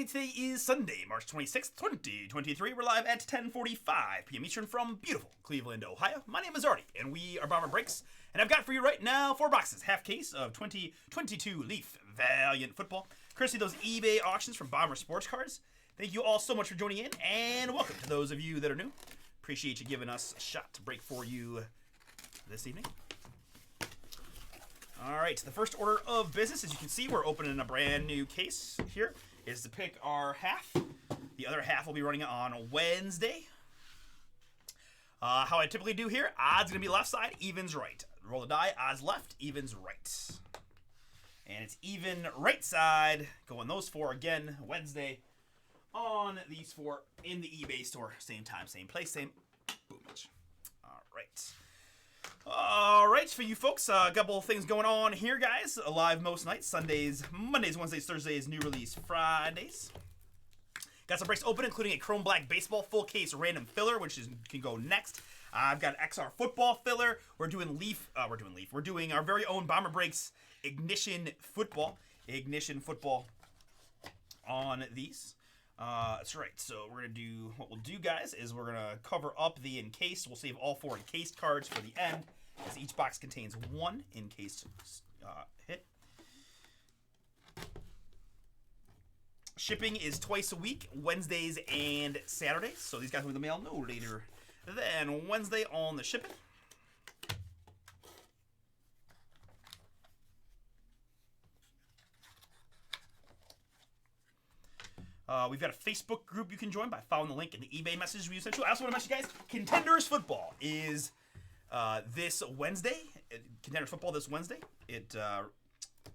everybody. Today is Sunday, March 26th, 2023. We're live at 10:45 p.m. Eastern from beautiful Cleveland, Ohio. My name is Artie, and we are Bomber Breaks. And I've got for you right now 4 boxes, half case of 2022 Leaf Valiant football. Courtesy of those eBay auctions from Bomber Sports Cards. Thank you all so much for joining in, and welcome to those of you that are new. Appreciate you giving us a shot to break for you this evening. All right, the first order of business, as you can see, we're opening a brand new case here, is to pick our half. The other half will be running on Wednesday. How I typically do here, odds going to be left side, evens right. Roll the die, odds left, evens right. And it's even right side, going those 4 again, Wednesday, on these 4 in the eBay store. Same time, same place, same boomage. All right. All right, for you folks, a couple of things going on here, guys. Live most nights, Sundays, Mondays, Wednesdays, Thursdays, new release Fridays. Got some breaks open, including a Chrome Black Baseball full case random filler, which can go next. I've got an XR football filler. We're doing our very own Bomber Breaks Ignition football on these. That's right. So we're going to do, what we'll do, guys, is we're going to cover up the encased. We'll save all 4 encased cards for the end, as each box contains 1 encased hit. Shipping is twice a week, Wednesdays and Saturdays. So these guys will be in the mail no later than Wednesday on the shipping. We've got a Facebook group you can join by following the link in the eBay message we sent you. I also want to mention, guys, Contenders Football is this Wednesday. Contenders Football this Wednesday.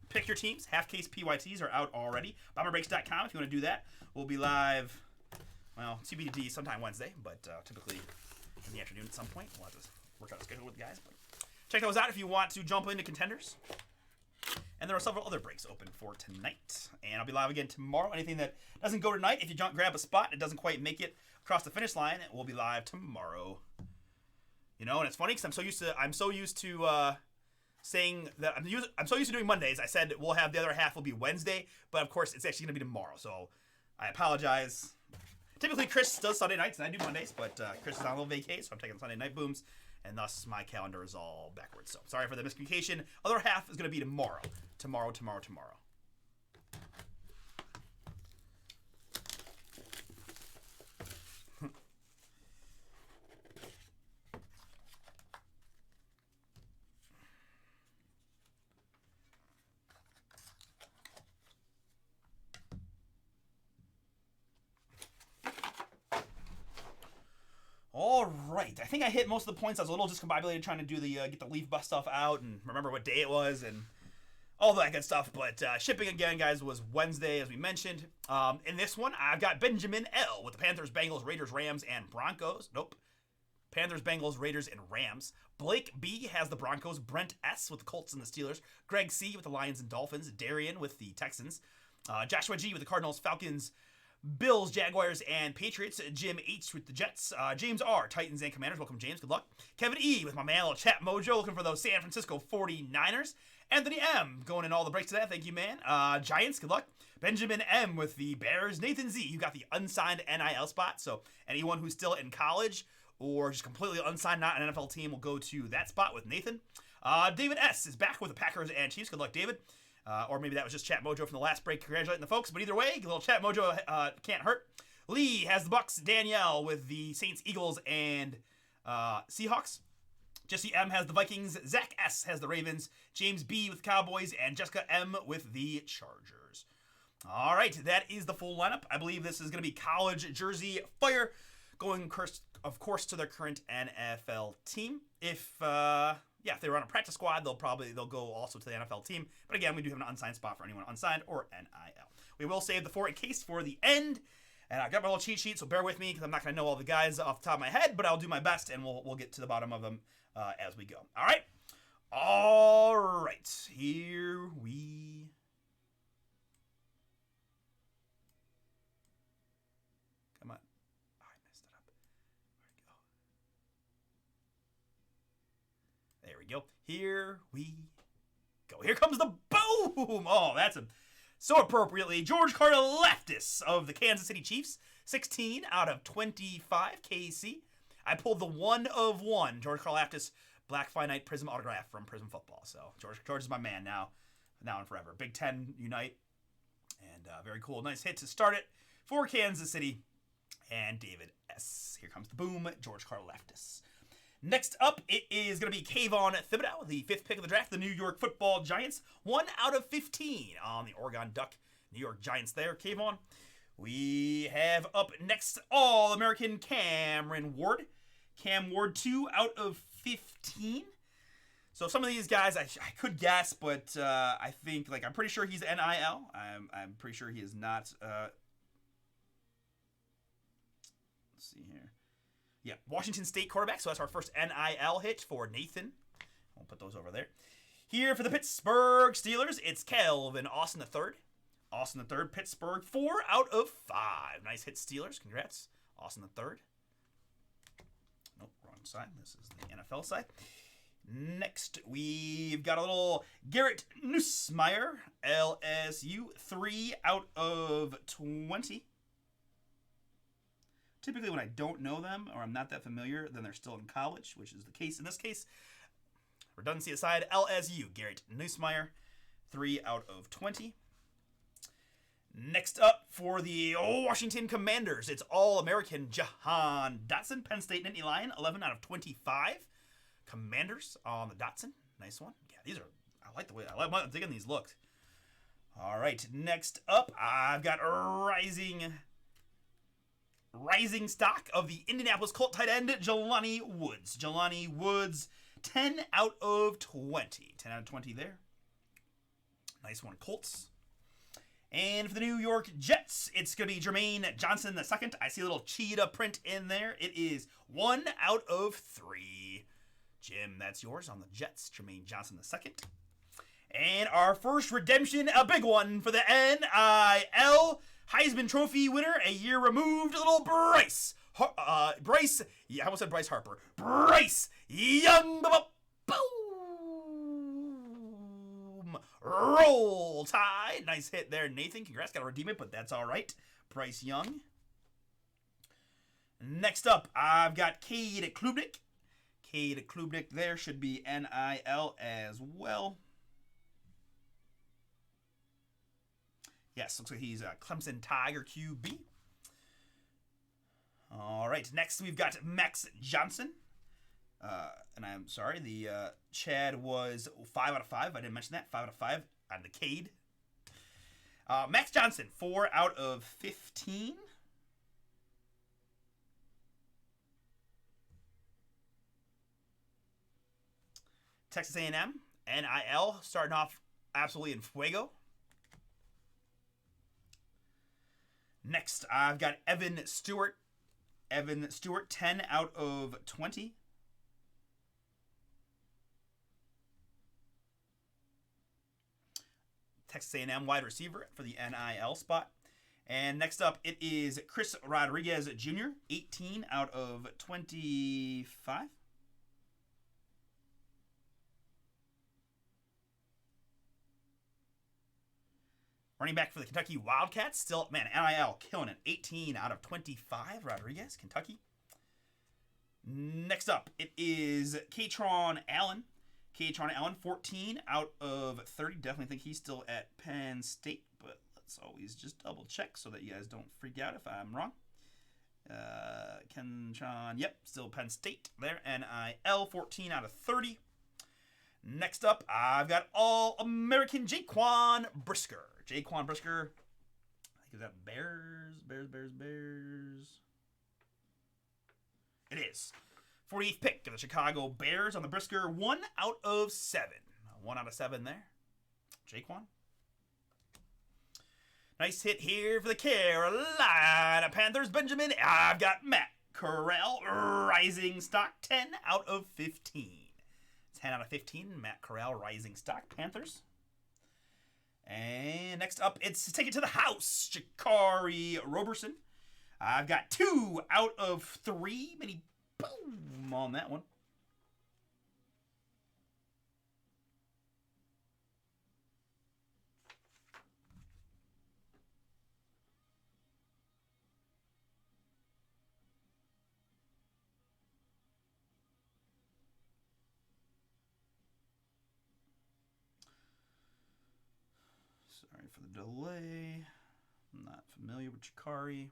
Pick your teams. Half case PYTs are out already. BomberBreaks.com if you want to do that. We'll be live, well, TBD sometime Wednesday, but typically in the afternoon at some point. We'll have to work out a schedule with the guys. But check those out if you want to jump into Contenders. And there are several other breaks open for tonight. And I'll be live again tomorrow. Anything that doesn't go tonight, if you grab a spot, it doesn't quite make it across the finish line, we'll be live tomorrow. You know, and it's funny because I'm so used to saying that I'm so used to doing Mondays. I said we'll have the other half will be Wednesday, but of course it's actually going to be tomorrow. So I apologize. Typically Chris does Sunday nights and I do Mondays, but Chris is on a little vacay, so I'm taking Sunday night booms. And thus, my calendar is all backwards. So, sorry for the miscommunication. Other half is going to be tomorrow. Tomorrow. All right, I think I hit most of the points. I was a little discombobulated trying to do the get the leaf bust stuff out and remember what day it was and all that good stuff. But shipping again, guys, was Wednesday, as we mentioned. In this one, I've got Benjamin L. with the Panthers, Bengals, Raiders, Rams, and Broncos. Nope. Panthers, Bengals, Raiders, and Rams. Blake B. has the Broncos. Brent S. with the Colts and the Steelers. Greg C. with the Lions and Dolphins. Darian with the Texans. Joshua G. with the Cardinals, Falcons, Bills, Jaguars, and Patriots. Jim H. with the Jets. James R. Titans and Commanders. Welcome, James. Good luck. Kevin E. with my man, little Chat Mojo, looking for those San Francisco 49ers. Anthony M. going in all the breaks today. Thank you, man. Giants. Good luck. Benjamin M. with the Bears. Nathan Z. You got the unsigned NIL spot. So anyone who's still in college or just completely unsigned, not an NFL team, will go to that spot with Nathan. David S. is back with the Packers and Chiefs. Good luck, David. Or maybe that was just Chat Mojo from the last break congratulating the folks. But either way, a little Chat Mojo can't hurt. Lee has the Bucks. Danielle with the Saints, Eagles, and Seahawks. Jesse M has the Vikings. Zach S has the Ravens. James B with the Cowboys. And Jessica M with the Chargers. All right, that is the full lineup. I believe this is going to be college jersey fire, going, of course, to their current NFL team. If they were on a practice squad, they'll go also to the NFL team. But again, we do have an unsigned spot for anyone unsigned or NIL. We will save the 4 case for the end. And I got my little cheat sheet, so bear with me because I'm not going to know all the guys off the top of my head, but I'll do my best and we'll get to the bottom of them as we go. All right. Here we come on. Oh, I messed it up. Where'd it go? There we go. Here we go. Here comes the boom. Oh, that's a so appropriately, George Karlaftis of the Kansas City Chiefs, 16 out of 25 KC. I pulled the 1 of 1 George Karlaftis Black Finite Prism autograph from Prism Football. So George is my man now and forever. Big Ten unite, and very cool. Nice hit to start it for Kansas City and David S. Here comes the boom, George Karlaftis. Next up, it is going to be Kayvon Thibodeau, the 5th pick of the draft, the New York Football Giants. 1 out of 15 on the Oregon Duck New York Giants there, Kayvon. We have up next All-American Cameron Ward. Cam Ward, 2 out of 15. So some of these guys I could guess, but I think, I'm pretty sure he's NIL. I'm pretty sure he is not. Let's see here. Yeah, Washington State quarterback. So that's our first NIL hit for Nathan. We'll put those over there. Here for the Pittsburgh Steelers, it's Kelvin Austin III. Austin III, Pittsburgh, 4 out of 5. Nice hit, Steelers. Congrats, Austin III. Nope, wrong side. This is the NFL side. Next, we've got a little Garrett Nussmeier, LSU, 3 out of 20. Typically, when I don't know them or I'm not that familiar, then they're still in college, which is the case in this case. Redundancy aside, LSU, Garrett Nussmeier, 3 out of 20. Next up for the Washington Commanders, it's All-American Jahan Dotson, Penn State Nittany Lion, 11 out of 25. Commanders on the Dotson. Nice one. Yeah, these are, I'm digging these looks. All right, next up, I've got Rising stock of the Indianapolis Colt tight end, Jelani Woods. Jelani Woods, 10 out of 20. 10 out of 20 there. Nice one, Colts. And for the New York Jets, it's going to be Jermaine Johnson II. I see a little cheetah print in there. It is 1 out of 3. Jim, that's yours on the Jets, Jermaine Johnson II. And our first redemption, a big one for the NIL Heisman Trophy winner, a year removed, little Bryce. Yeah, I almost said Bryce Harper. Bryce Young. Boom. Roll Tide. Nice hit there, Nathan. Congrats. Got to redeem it, but that's all right. Bryce Young. Next up, I've got Cade Klubnik. Cade Klubnik there should be NIL as well. Yes, looks like he's a Clemson Tiger QB. All right, next we've got Max Johnson. And I'm sorry, the Chad was 5 out of 5. I didn't mention that. 5 out of 5 on the Cade. Max Johnson, 4 out of 15. Texas A&M, NIL, starting off absolutely in fuego. Next, I've got Evan Stewart. Evan Stewart, 10 out of 20. Texas A&M wide receiver for the NIL spot. And next up, it is Chris Rodriguez Jr., 18 out of 25. Running back for the Kentucky Wildcats. Still, man, NIL killing it. 18 out of 25. Rodriguez, Kentucky. Next up, it is Katron Allen. Katron Allen, 14 out of 30. Definitely think he's still at Penn State, but let's always just double check so that you guys don't freak out if I'm wrong. Katron, yep, still Penn State there. NIL, 14 out of 30. Next up, I've got All-American Jaquan Brisker. Jaquan Brisker, I think is that Bears. It is. 48th pick of the Chicago Bears on the Brisker. 1 out of 7. 1 out of 7 there. Jaquan. Nice hit here for the Carolina Panthers. Benjamin, I've got Matt Corral. Rising stock. 10 out of 15. 10 out of 15. Matt Corral, rising stock. Panthers. And next up, it's Take It to the House, Shakari Roberson. I've got 2 out of 3. Mini boom on that one. Sorry for the delay. I'm not familiar with Chikari.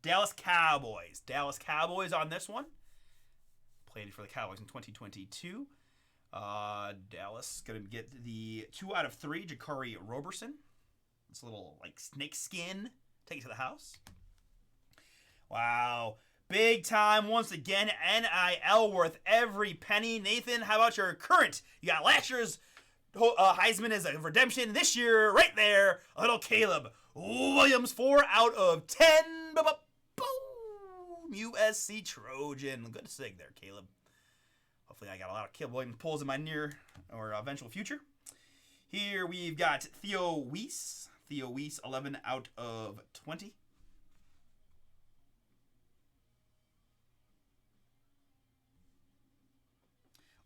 Dallas Cowboys. Dallas Cowboys on this one. Played for the Cowboys in 2022. Dallas going to get the 2 out of 3, Jakari Roberson. This little, like, snake skin. Take it to the house. Wow. Big time once again. NIL worth every penny. Nathan, how about your current? You got last year's Heisman as a redemption. This year, right there, a little Caleb Williams, 4 out of 10. Boom! USC Trojan. Good sig there, Caleb. Hopefully I got a lot of Caleb Williams pulls in my near or eventual future. Here we've got Theo Weiss. Theo Weiss, 11 out of 20.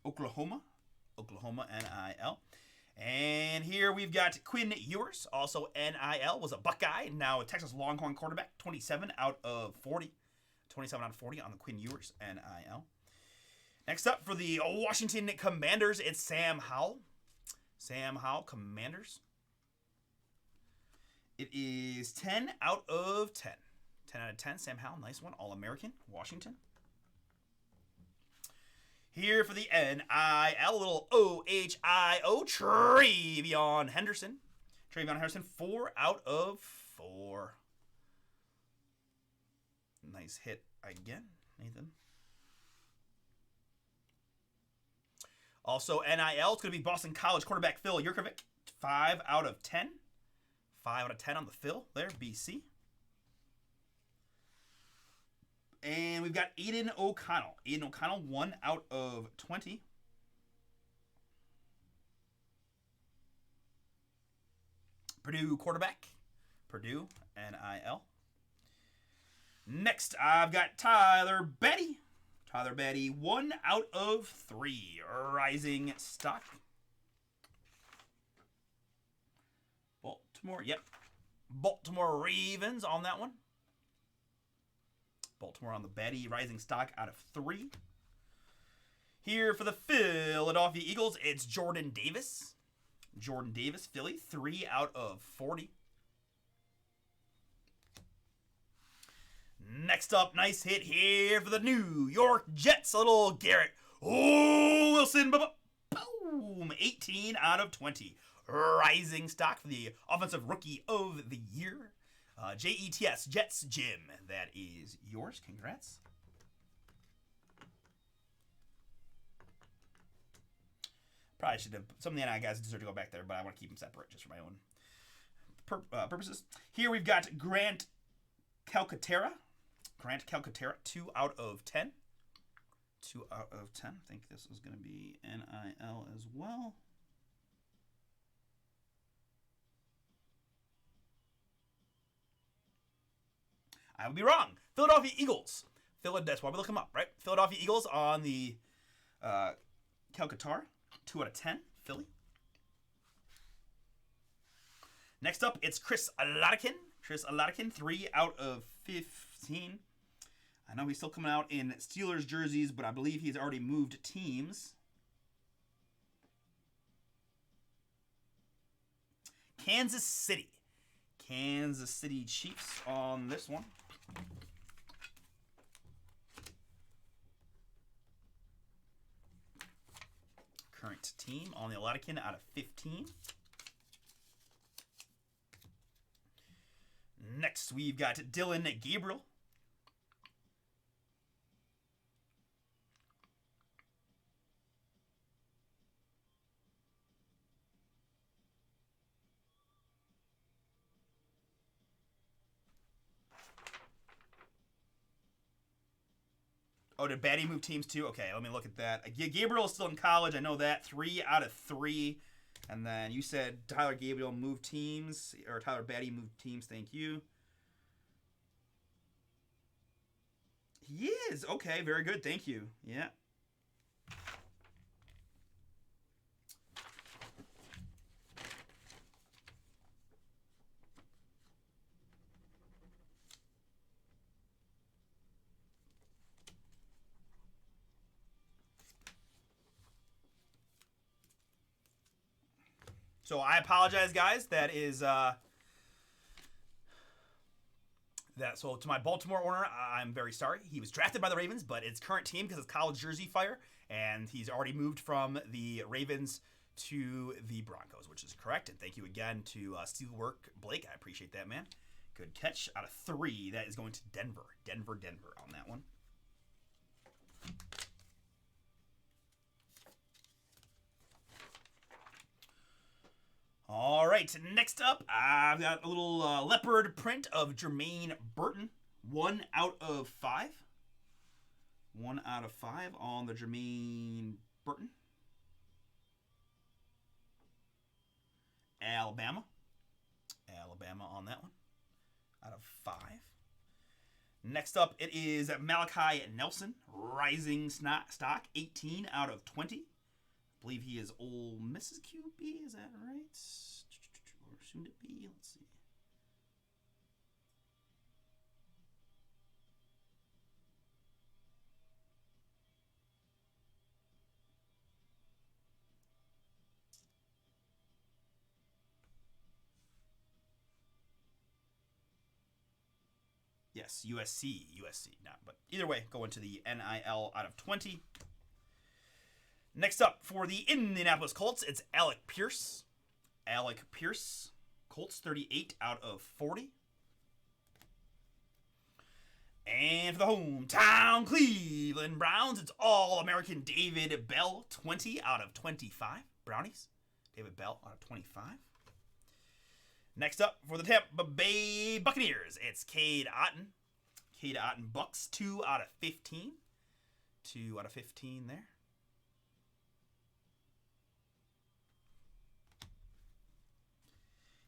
Oklahoma NIL. And here we've got Quinn Ewers, also NIL, was a Buckeye, now a Texas Longhorn quarterback, 27 out of 40. 27 out of 40 on the Quinn Ewers NIL. Next up for the Washington Commanders, it's Sam Howell. Sam Howell, Commanders. It is 10 out of 10. 10 out of 10, Sam Howell, nice one, All-American, Washington. Here for the NIL, little OHIO, Travion Henderson. Travion Henderson, 4 out of 4. Nice hit again, Nathan. Also, NIL, it's going to be Boston College quarterback Phil Yurkovich, 5 out of 10. 5 out of 10 on the Phil there, BC. And we've got Aiden O'Connell. Aiden O'Connell, 1 out of 20. Purdue quarterback. Purdue, NIL. Next, I've got Tyler Betty. Tyler Betty, 1 out of 3. Rising stock. Baltimore, yep. Baltimore Ravens on that one. Baltimore on the Betty, rising stock out of 3. Here for the Philadelphia Eagles, it's Jordan Davis. Jordan Davis, Philly, 3 out of 40. Next up, nice hit here for the New York Jets, a little Garrett Wilson. Boom! 18 out of 20. Rising stock for the Offensive Rookie of the Year. JETS, Jets, Jim. That is yours. Congrats. Probably should have. Some of the NI guys deserve to go back there, but I want to keep them separate just for my own purposes. Here we've got Grant Calcaterra. Grant Calcaterra, 2 out of 10. 2 out of 10. I think this is going to be NIL as well. I would be wrong. Philadelphia Eagles. That's why we look them up, right? Philadelphia Eagles on the Calcaterra. 2 out of 10. Philly. Next up, it's Chris Alatkin. Chris Alatkin, 3 out of 15. I know he's still coming out in Steelers jerseys, but I believe he's already moved teams. Kansas City. Kansas City Chiefs on this one. Current team on the Alatkin out of 15. Next, we've got Dylan Gabriel. Oh, did Batty move teams too? Okay, let me look at that. Gabriel is still in college. I know that. 3 out of 3. And then you said Tyler Gabriel moved teams, or Tyler Batty moved teams. Thank you. He is. Okay, very good. Thank you. Yeah. So I apologize, guys. That is so to my Baltimore owner, I'm very sorry. He was drafted by the Ravens, but it's current team because it's college jersey fire, and he's already moved from the Ravens to the Broncos, which is correct. And thank you again to Steelwork Blake. I appreciate that, man. Good catch out of 3. That is going to Denver. Denver on that one. All right, next up, I've got a little leopard print of Jermaine Burton. 1 out of 5. 1 out of 5 on the Jermaine Burton. Alabama on that one. Out of 5. Next up, it is Malachi Nelson. Rising stock. 18 out of 20. I believe he is Ole Miss's QB. Is that right? Or soon to be? Let's see. Yes, USC. Not, but either way, going to the NIL out of 20. Next up, for the Indianapolis Colts, it's Alec Pierce. Colts, 38 out of 40. And for the hometown Cleveland Browns, it's All-American David Bell, 20 out of 25. Brownies, David Bell out of 25. Next up, for the Tampa Bay Buccaneers, it's Cade Otton. Bucks, 2 out of 15. 2 out of 15 there.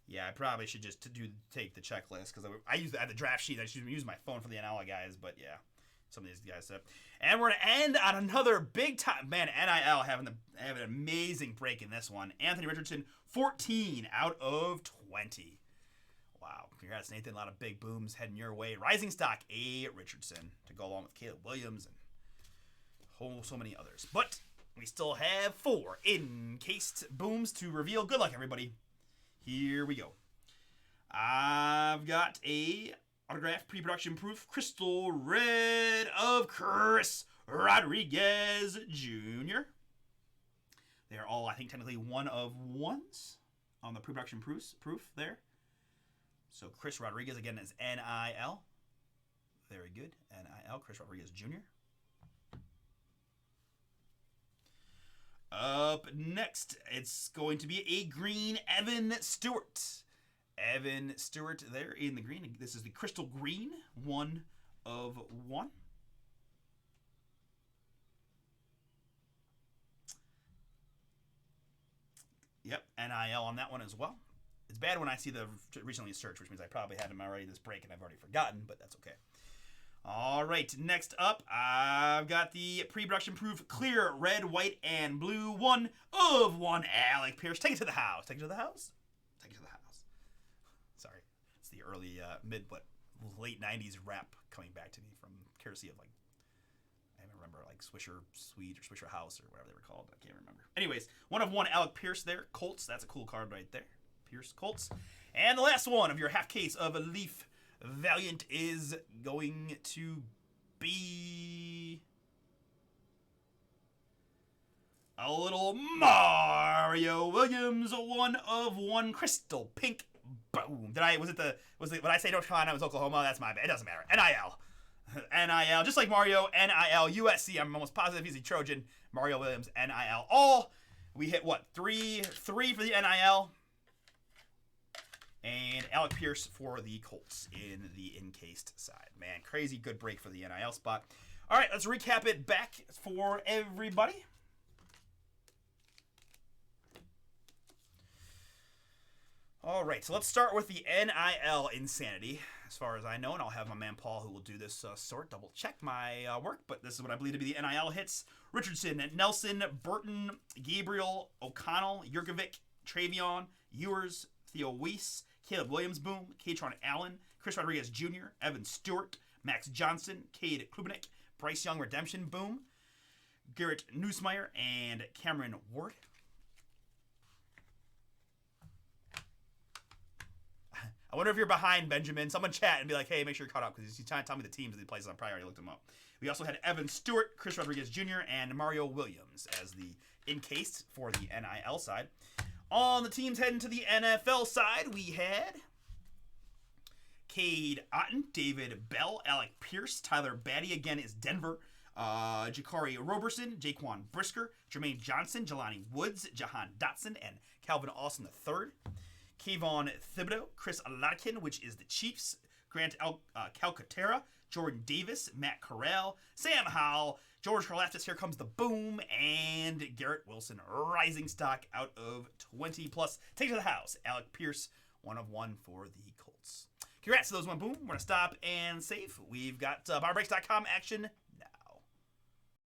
Yeah, I probably should just take the checklist because I have the draft sheet. I should use my phone for the NIL guys, but yeah, some of these guys said. And we're gonna end on another big time, man. NIL having an amazing break in this one. Anthony Richardson, 14 out of 20. Wow, congrats, Nathan. A lot of big booms heading your way. Rising stock, A. Richardson to go along with Caleb Williams and so many others. But we still have 4 encased booms to reveal. Good luck, everybody. Here we go. I've got a autograph pre-production proof crystal red of Chris Rodriguez Jr. They're all, I think, technically 1 of 1s on the pre-production proof there. So Chris Rodriguez again is NIL. Very good. NIL, Chris Rodriguez Jr. Up next, it's going to be a green Evan Stewart. Evan Stewart there in the green. This is the crystal green, 1 of 1. Yep, NIL on that one as well. It's bad when I see the recently searched, which means I probably had them already this break and I've already forgotten, but that's okay. All right, next up, I've got the pre-production proof clear red, white, and blue 1 of 1 Alec Pierce. Take it to the house. Take it to the house. Take it to the house. Sorry, it's the early late 90s rap coming back to me from courtesy of I don't remember Swisher Sweet or Swisher House or whatever they were called. I can't remember. Anyways, 1 of 1 Alec Pierce there. Colts. That's a cool card right there. Pierce Colts. And the last one of your half case of a Leaf Valiant is going to be a little Mario Williams 1 of 1 crystal pink. Boom. Did I when I say North Carolina, it was Oklahoma? That's my bad. It doesn't matter. NIL, just like Mario. NIL USC. I'm almost positive he's a Trojan. Mario Williams NIL. All we hit what 3 for the NIL. And Alec Pierce for the Colts in the encased side. Man, crazy good break for the NIL spot. All right, let's recap it back for everybody. All right, so let's start with the NIL insanity, as far as I know, and I'll have my man Paul, who will do this double check my work, but this is what I believe to be the NIL hits. Richardson, Nelson, Burton, Gabriel, O'Connell, Jurkovic, Travion, Ewers, Theo Weiss, Caleb Williams, boom, Katron Allen, Chris Rodriguez Jr., Evan Stewart, Max Johnson, Cade Klubenik, Bryce Young, redemption, boom, Garrett Nussmeier, and Cameron Ward. I wonder if you're behind, Benjamin. Someone chat and be like, hey, make sure you're caught up because he's trying to tell me the teams of the places. I probably already looked them up. We also had Evan Stewart, Chris Rodriguez Jr., and Mario Williams as the encased for the NIL side. On the teams heading to the NFL side, we had Cade Otton, David Bell, Alec Pierce, Tyler Batty again is Denver, Jakari Roberson, Jaquan Brisker, Jermaine Johnson, Jelani Woods, Jahan Dotson, and Calvin Austin III. Kayvon Thibodeau, Chris Latkin, which is the Chiefs, Grant Calcaterra, Jordan Davis, Matt Corral, Sam Howell, George Karlaftis, here comes the boom, and Garrett Wilson, rising stock out of 20 plus. Take to the house, Alec Pierce, 1 of 1 for the Colts. Congrats to those one boom. We're going to stop and save. We've got BarBreaks.com action